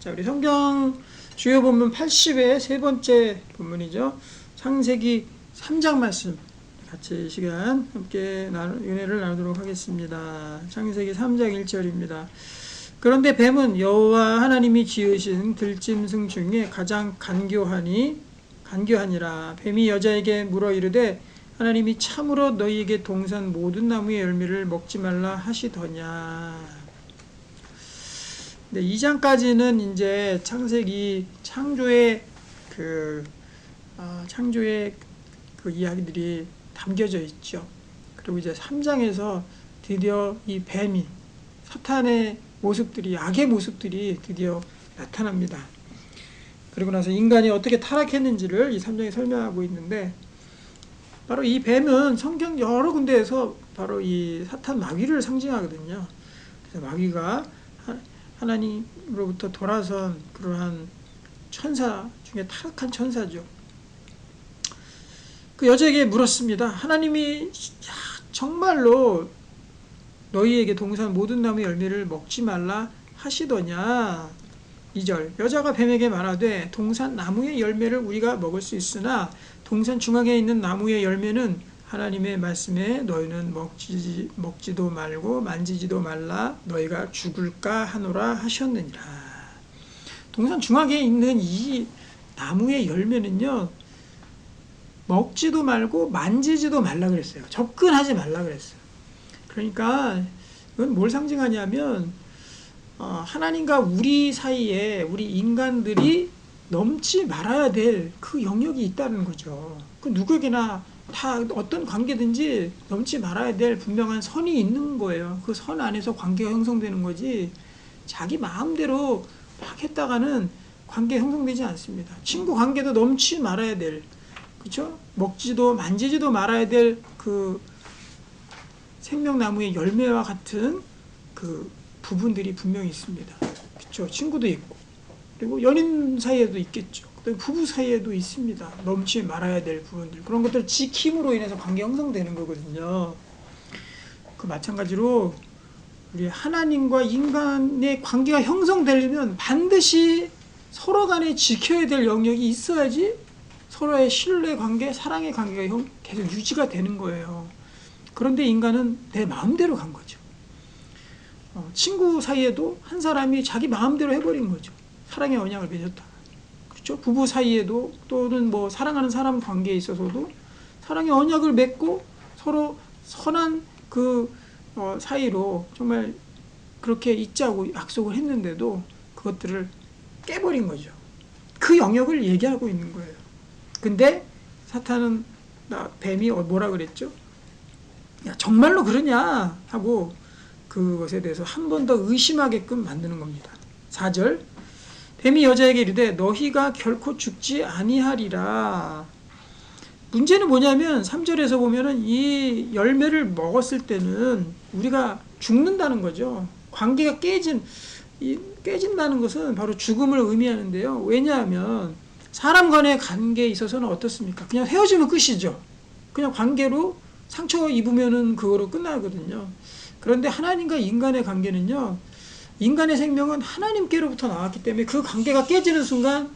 자, 우리 성경 주요 본문 80의 세 번째 본문이죠. 창세기 3장 말씀 같이 이 시간 함께 은혜를 나누도록 하겠습니다. 창세기 3장 1절입니다. 그런데 뱀은 여호와 하나님이 지으신 들짐승 중에 가장 간교하니라. 뱀이 여자에게 물어 이르되 하나님이 참으로 너희에게 동산 모든 나무의 열매를 먹지 말라 하시더냐. 네, 2장까지는 이제 창조의 그 이야기들이 담겨져 있죠. 그리고 이제 3장에서 드디어 이 뱀이 사탄의 모습들이, 악의 모습들이 드디어 나타납니다. 그리고 나서 인간이 어떻게 타락했는지를 이 3장에 설명하고 있는데, 바로 이 뱀은 성경 여러 군데에서 바로 이 사탄 마귀를 상징하거든요. 그래서 마귀가 하나님으로부터 돌아선 그러한 천사 중에 타락한 천사죠. 그 여자에게 물었습니다. 하나님이 정말로 너희에게 동산 모든 나무의 열매를 먹지 말라 하시더냐. 2절 여자가 뱀에게 말하되 동산 나무의 열매를 우리가 먹을 수 있으나 동산 중앙에 있는 나무의 열매는 하나님의 말씀에 너희는 먹지도 말고 만지지도 말라 너희가 죽을까 하노라 하셨느니라. 동산 중앙에 있는 이 나무의 열매는요, 먹지도 말고 만지지도 말라 그랬어요. 접근하지 말라 그랬어요. 그러니까 이건 뭘 상징하냐면 하나님과 우리 사이에 우리 인간들이 넘지 말아야 될 그 영역이 있다는 거죠. 그 누구에게나 다 어떤 관계든지 넘지 말아야 될 분명한 선이 있는 거예요. 그 선 안에서 관계가 형성되는 거지 자기 마음대로 막 했다가는 관계 형성되지 않습니다. 친구 관계도 넘지 말아야 될, 그렇죠? 먹지도 만지지도 말아야 될 그 생명나무의 열매와 같은 그 부분들이 분명히 있습니다. 그렇죠? 친구도 있고, 그리고 연인 사이에도 있겠죠. 부부 사이에도 있습니다. 넘지 말아야 될 부분들. 그런 것들 지킴으로 인해서 관계 형성되는 거거든요. 그 마찬가지로 우리 하나님과 인간의 관계가 형성되려면 반드시 서로 간에 지켜야 될 영역이 있어야지 서로의 신뢰 관계, 사랑의 관계가 계속 유지가 되는 거예요. 그런데 인간은 내 마음대로 간 거죠. 친구 사이에도 한 사람이 자기 마음대로 해버린 거죠. 사랑의 언약을 맺었다. 그렇죠? 부부 사이에도 또는 뭐 사랑하는 사람 관계에 있어서도 사랑의 언약을 맺고 서로 선한 그 사이로 정말 그렇게 있자고 약속을 했는데도 그것들을 깨버린 거죠. 그 영역을 얘기하고 있는 거예요. 근데 사탄은 뱀이 뭐라 그랬죠? 야, 정말로 그러냐 하고 그것에 대해서 한 번 더 의심하게끔 만드는 겁니다. 4절 뱀이 여자에게 이르되 너희가 결코 죽지 아니하리라. 문제는 뭐냐면 3절에서 보면은 이 열매를 먹었을 때는 우리가 죽는다는 거죠. 관계가 깨진다는 것은 바로 죽음을 의미하는데요. 왜냐하면 사람 간의 관계에 있어서는 어떻습니까? 그냥 헤어지면 끝이죠. 그냥 관계로 상처 입으면은 그거로 끝나거든요. 그런데 하나님과 인간의 관계는요, 인간의 생명은 하나님께로부터 나왔기 때문에 그 관계가 깨지는 순간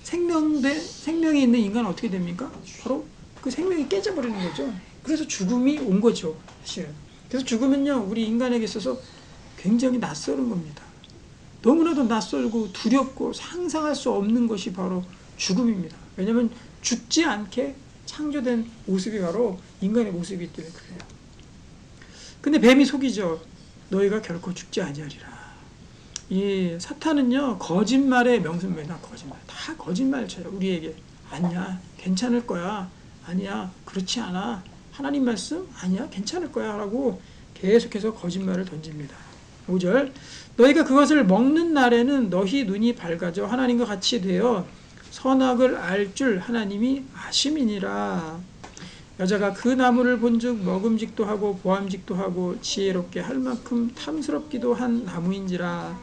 생명이 있는 인간은 어떻게 됩니까? 바로 그 생명이 깨져버리는 거죠. 그래서 죽음이 온 거죠, 사실은. 그래서 죽음은요, 우리 인간에게 있어서 굉장히 낯설은 겁니다. 너무나도 낯설고 두렵고 상상할 수 없는 것이 바로 죽음입니다. 왜냐하면 죽지 않게 창조된 모습이 바로 인간의 모습이기 때문에 그래요. 근데 뱀이 속이죠. 너희가 결코 죽지 아니하리라. 이 사탄은요, 거짓말의 명승입니다. 거짓말. 다 거짓말 쳐요, 우리에게. 아니야, 괜찮을 거야. 아니야, 그렇지 않아. 하나님 말씀? 아니야, 괜찮을 거야. 라고 계속해서 거짓말을 던집니다. 5절 너희가 그것을 먹는 날에는 너희 눈이 밝아져 하나님과 같이 되어 선악을 알 줄 하나님이 아심이니라. 여자가 그 나무를 본즉 먹음직도 하고 보암직도 하고 지혜롭게 할 만큼 탐스럽기도 한 나무인지라.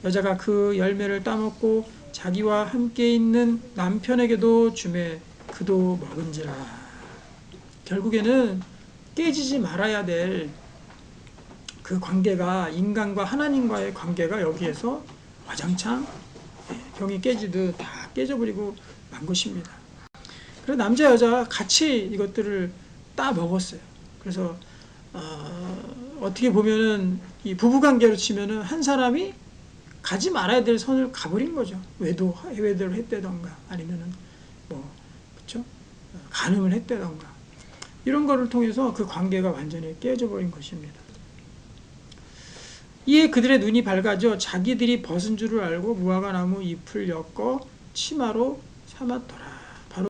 여자가 그 열매를 따먹고 자기와 함께 있는 남편에게도 주매 그도 먹은지라. 결국에는 깨지지 말아야 될 그 관계가, 인간과 하나님과의 관계가 여기에서 와장창 병이 깨지듯 다 깨져버리고 만 것입니다. 그래서 남자 여자가 같이 이것들을 따 먹었어요. 그래서 어떻게 보면은 이 부부관계로 치면은 한 사람이 가지 말아야 될 선을 가버린 거죠. 외도를 했다던가 아니면은 뭐 그렇죠? 간음을 했다던가 이런 거를 통해서 그 관계가 완전히 깨져버린 것입니다. 이에 그들의 눈이 밝아져 자기들이 벗은 줄을 알고 무화과 나무 잎을 엮어 치마로 삼았더라. 바로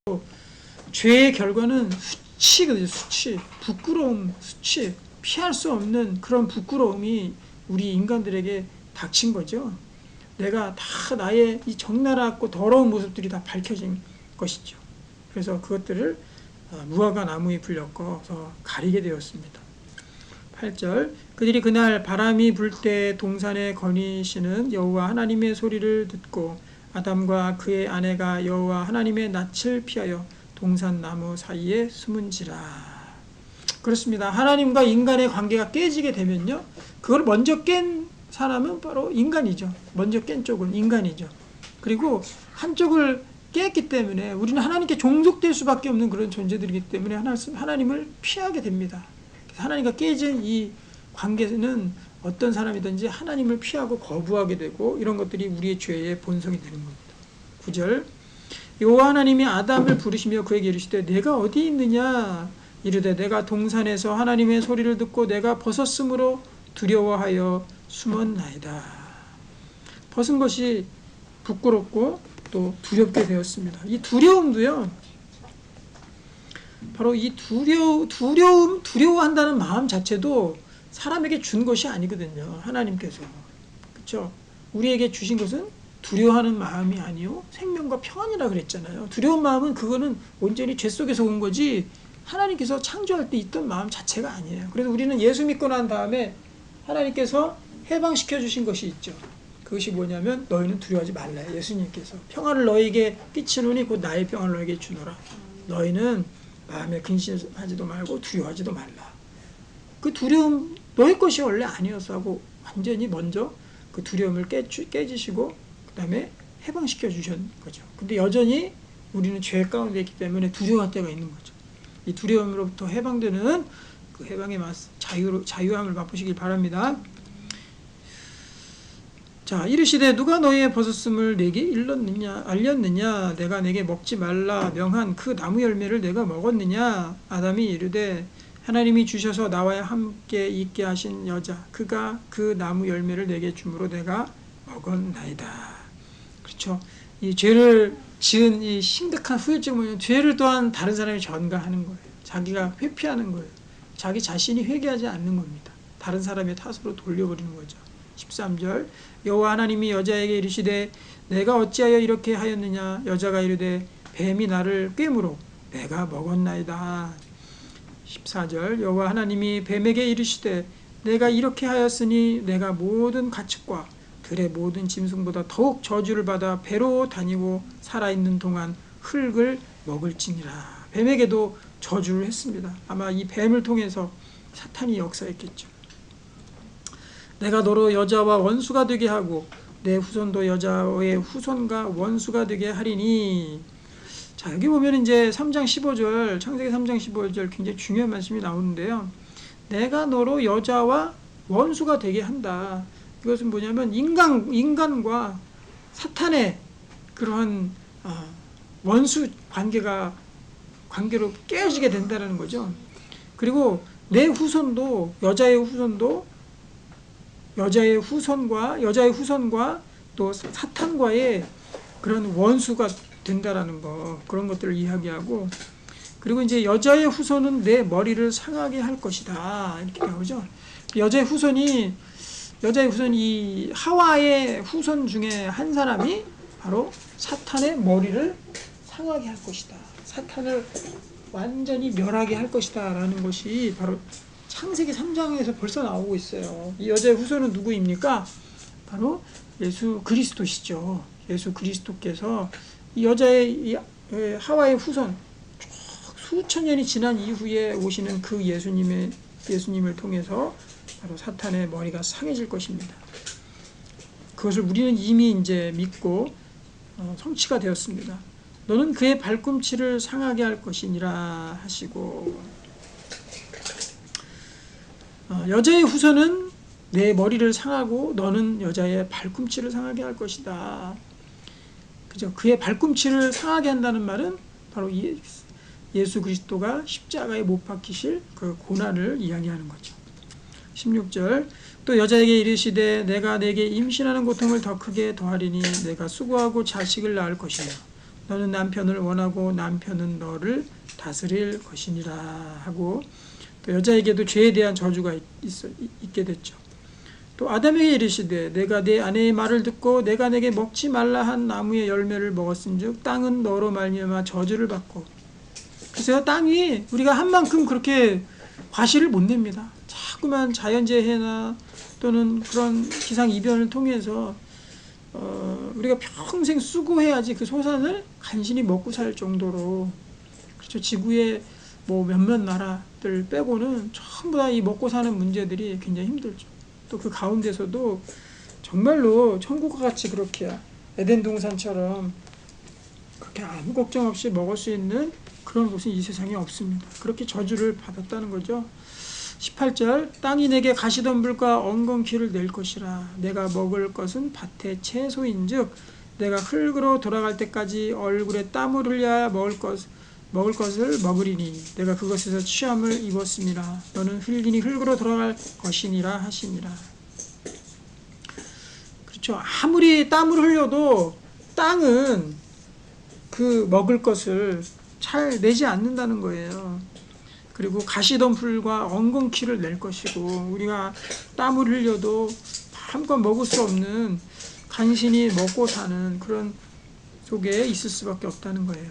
죄의 결과는 수치거든요. 수치, 부끄러움, 수치, 피할 수 없는 그런 부끄러움이 우리 인간들에게 닥친 거죠. 내가 다 나의 이 적나라하고 더러운 모습들이 다 밝혀진 것이죠. 그래서 그것들을 무화과 나무 잎을 엮어서 가리게 되었습니다. 8절 그들이 그날 바람이 불 때 동산에 거니시는 여호와 하나님의 소리를 듣고 아담과 그의 아내가 여호와 하나님의 낯을 피하여 동산 나무 사이에 숨은지라. 그렇습니다. 하나님과 인간의 관계가 깨지게 되면요, 그걸 먼저 깬 사람은 바로 인간이죠. 먼저 깬 쪽은 인간이죠. 그리고 한쪽을 깼기 때문에 우리는 하나님께 종속될 수밖에 없는 그런 존재들이기 때문에 하나님을 피하게 됩니다. 하나님과 깨진 이 관계는 어떤 사람이든지 하나님을 피하고 거부하게 되고 이런 것들이 우리의 죄의 본성이 되는 겁니다. 9절 여호와 하나님이 아담을 부르시며 그에게 이르시되 내가 어디 있느냐 이르되 내가 동산에서 하나님의 소리를 듣고 내가 벗었으므로 두려워하여 숨었나이다. 벗은 것이 부끄럽고 또 두렵게 되었습니다. 이 두려움도요, 바로 이 두려워한다는 마음 자체도 사람에게 준 것이 아니거든요. 하나님께서. 그렇죠? 우리에게 주신 것은 두려워하는 마음이 아니요 생명과 평안이라 그랬잖아요. 두려운 마음은 그거는 온전히 죄 속에서 온 거지 하나님께서 창조할 때 있던 마음 자체가 아니에요. 그래서 우리는 예수 믿고 난 다음에 하나님께서 해방시켜 주신 것이 있죠. 그것이 뭐냐면 너희는 두려워하지 말라. 예수님께서 평안을 너희에게 끼치노니 곧 나의 평안을 너희에게 주노라. 너희는 마음에 근심하지도 말고 두려워하지도 말라. 그 두려움 너희 것이 원래 아니었어 하고 완전히 먼저 그 두려움을 깨지시고 그 다음에 해방시켜 주신 거죠. 근데 여전히 우리는 죄 가운데 있기 때문에 두려워할 때가 있는 거죠. 이 두려움으로부터 해방되는 그 해방의 자유함을 맛보시길 바랍니다. 자, 이르시되 누가 너희의 벗었음을 내게 알렸느냐 내가 내게 먹지 말라 명한 그 나무 열매를 내가 먹었느냐. 아담이 이르되 하나님이 주셔서 나와 함께 있게 하신 여자 그가 그 나무 열매를 내게 주므로 내가 먹었나이다. 그렇죠. 이 죄를 지은 이 심각한 후유증은 뭐냐면 죄를 또한 다른 사람이 전가하는 거예요. 자기가 회피하는 거예요. 자기 자신이 회개하지 않는 겁니다. 다른 사람의 탓으로 돌려버리는 거죠. 13절 여호와 하나님이 여자에게 이르시되 내가 어찌하여 이렇게 하였느냐. 여자가 이르되 뱀이 나를 꿰므로 내가 먹었나이다. 14절 여호와 하나님이 뱀에게 이르시되 내가 이렇게 하였으니 내가 모든 가축과 들의 모든 짐승보다 더욱 저주를 받아 배로 다니고 살아있는 동안 흙을 먹을지니라. 뱀에게도 저주를 했습니다. 아마 이 뱀을 통해서 사탄이 역사했겠죠. 내가 너로 여자와 원수가 되게 하고 내 후손도 여자의 후손과 원수가 되게 하리니. 자, 여기 보면 이제 3장 15절, 창세기 3장 15절 굉장히 중요한 말씀이 나오는데요. 내가 너로 여자와 원수가 되게 한다. 이것은 뭐냐면 인간과 사탄의 그러한 원수 관계로 깨어지게 된다는 거죠. 그리고 내 후손도 여자의 후손과 또 사탄과의 그런 원수가 된다라는 거, 그런 것들을 이야기하고, 그리고 이제 여자의 후손은 내 머리를 상하게 할 것이다 이렇게 나오죠. 여자의 후손이 이 하와의 후손 중에 한 사람이 바로 사탄의 머리를 상하게 할 것이다. 사탄을 완전히 멸하게 할 것이다 라는 것이 바로 창세기 3장에서 벌써 나오고 있어요. 이 여자의 후손은 누구입니까? 바로 예수 그리스도시죠. 예수 그리스도께서 이 여자의 하와의 후손 수천 년이 지난 이후에 오시는 그 예수님을 통해서 바로 사탄의 머리가 상해질 것입니다. 그것을 우리는 이미 이제 믿고 성취가 되었습니다. 너는 그의 발꿈치를 상하게 할 것이니라 하시고, 여자의 후손은 내 머리를 상하고 너는 여자의 발꿈치를 상하게 할 것이다. 그죠? 그의 발꿈치를 상하게 한다는 말은 바로 예수 그리스도가 십자가에 못 박히실 그 고난을 이야기하는 거죠. 16절, 또 여자에게 이르시되 내가 내게 임신하는 고통을 더 크게 더하리니 내가 수고하고 자식을 낳을 것이며 너는 남편을 원하고 남편은 너를 다스릴 것이니라 하고, 또 여자에게도 죄에 대한 저주가 있게 됐죠. 또 아담에게 이르시되 내가 내 아내의 말을 듣고 내가 내게 먹지 말라 한 나무의 열매를 먹었은즉 땅은 너로 말미암아 저주를 받고, 그래서 땅이 우리가 한 만큼 그렇게 과실을 못 냅니다. 자꾸만 자연재해나 또는 그런 기상이변을 통해서 우리가 평생 수고해야지 그 소산을 간신히 먹고 살 정도로, 그렇죠. 지구의 뭐 몇몇 나라들 빼고는 전부 다 이 먹고 사는 문제들이 굉장히 힘들죠. 또 그 가운데서도 정말로 천국과 같이 그렇게 에덴 동산처럼 그렇게 아무 걱정 없이 먹을 수 있는 그런 곳은 이 세상에 없습니다. 그렇게 저주를 받았다는 거죠. 18절, 땅이 내게 가시덤불과 엉겅퀴를 낼 것이라. 내가 먹을 것은 밭의 채소인즉 내가 흙으로 돌아갈 때까지 얼굴에 땀을 흘려야 먹을 것을 먹으리니 내가 그것에서 취함을 입었음이라. 너는 흙이니 흙으로 돌아갈 것이니라 하시니라. 그렇죠. 아무리 땀을 흘려도 땅은 그 먹을 것을 잘 내지 않는다는 거예요. 그리고 가시덤불과 엉겅퀴를 낼 것이고, 우리가 땀을 흘려도 한껏 먹을 수 없는 간신히 먹고 사는 그런 속에 있을 수밖에 없다는 거예요.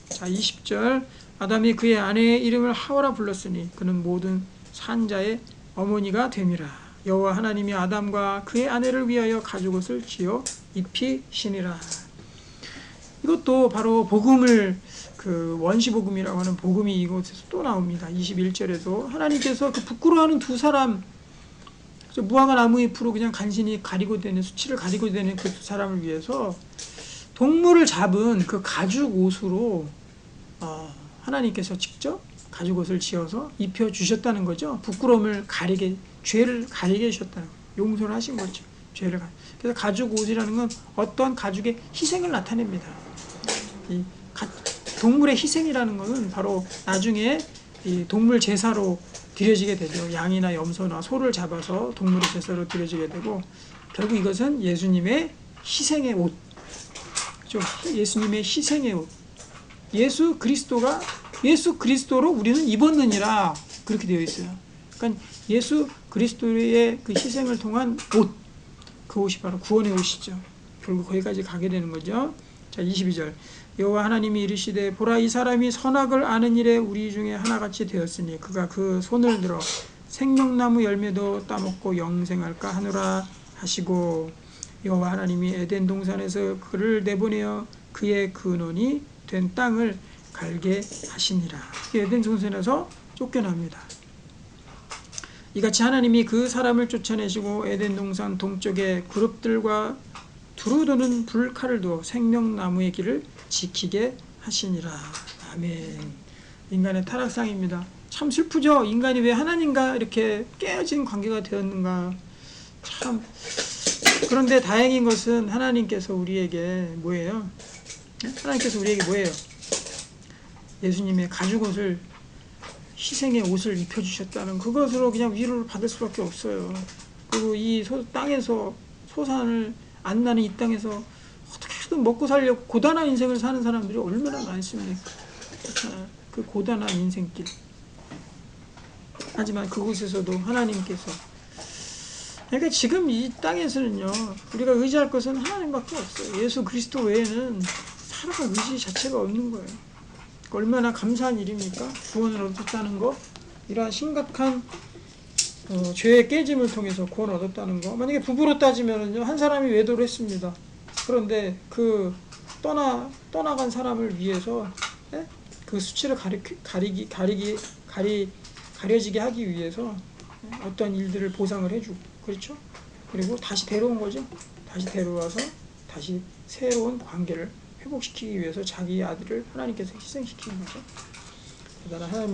자, 20절, 아담이 그의 아내의 이름을 하와라 불렀으니 그는 모든 산자의 어머니가 됨이라. 여호와 하나님이 아담과 그의 아내를 위하여 가죽옷을 지어 입히시니라. 이것도 바로 복음을, 그 원시복음이라고 하는 복음이 이곳에서 또 나옵니다. 21절에도 하나님께서 그 부끄러워하는 두 사람, 무화과 나무 잎으로 그냥 간신히 가리고 되는, 수치를 가리고 되는 그 두 사람을 위해서 동물을 잡은 그 가죽 옷으로 하나님께서 직접 가죽 옷을 지어서 입혀 주셨다는 거죠. 부끄러움을 가리게, 죄를 가리게 해주셨다는 거예요. 용서를 하신 거죠. 죄를. 그래서 가죽 옷이라는 건 어떤 가죽의 희생을 나타냅니다. 이 동물의 희생이라는 것은 바로 나중에 이 동물 제사로 드려지게 되죠. 양이나 염소나 소를 잡아서 동물의 제사로 드려지게 되고, 결국 이것은 예수님의 희생의 옷, 예수님의 희생의 옷, 예수 그리스도로 우리는 입었느니라, 그렇게 되어 있어요. 그러니까 예수 그리스도의 그 희생을 통한 옷, 그 옷이 바로 구원의 옷이죠. 결국 거기까지 가게 되는 거죠. 자, 22절, 여호와 하나님이 이르시되 보라, 이 사람이 선악을 아는 일에 우리 중에 하나같이 되었으니 그가 그 손을 들어 생명나무 열매도 따먹고 영생할까 하노라 하시고, 여호와 하나님이 에덴 동산에서 그를 내보내어 그의 근원이 된 땅을 갈게 하시니라. 에덴 동산에서 쫓겨납니다. 이같이 하나님이 그 사람을 쫓아내시고 에덴 동산 동쪽에 그룹들과 두루 도는 불칼을 두어 생명나무의 길을 지키게 하시니라. 아멘. 인간의 타락상입니다. 참 슬프죠. 인간이 왜 하나님과 이렇게 깨어진 관계가 되었는가. 참. 그런데 다행인 것은 하나님께서 우리에게 뭐예요? 하나님께서 우리에게 뭐예요? 예수님의 가죽옷을, 희생의 옷을 입혀주셨다는 그것으로 그냥 위로를 받을 수밖에 없어요. 그리고 이 땅에서 소산을 안 나는 이 땅에서 어떻게든 먹고 살려고 고단한 인생을 사는 사람들이 얼마나 많습니까? 그 고단한 인생길. 하지만 그곳에서도 하나님께서, 그러니까 지금 이 땅에서는요, 우리가 의지할 것은 하나님밖에 없어요. 예수 그리스도 외에는 살아갈 의지 자체가 없는 거예요. 얼마나 감사한 일입니까? 구원을 얻었다는 거, 이러한 심각한 죄의 깨짐을 통해서 구원을 얻었다는 거. 만약에 부부로 따지면은요, 한 사람이 외도를 했습니다. 그런데 그 떠나간 사람을 위해서 그 수치를 가려지게 하기 위해서 어떤 일들을 보상을 해주고, 그렇죠? 그리고 다시 데려온 거죠. 다시 데려와서 다시 새로운 관계를 회복시키기 위해서 자기 아들을 하나님께서 희생시키는 거죠. 대단한 하나님.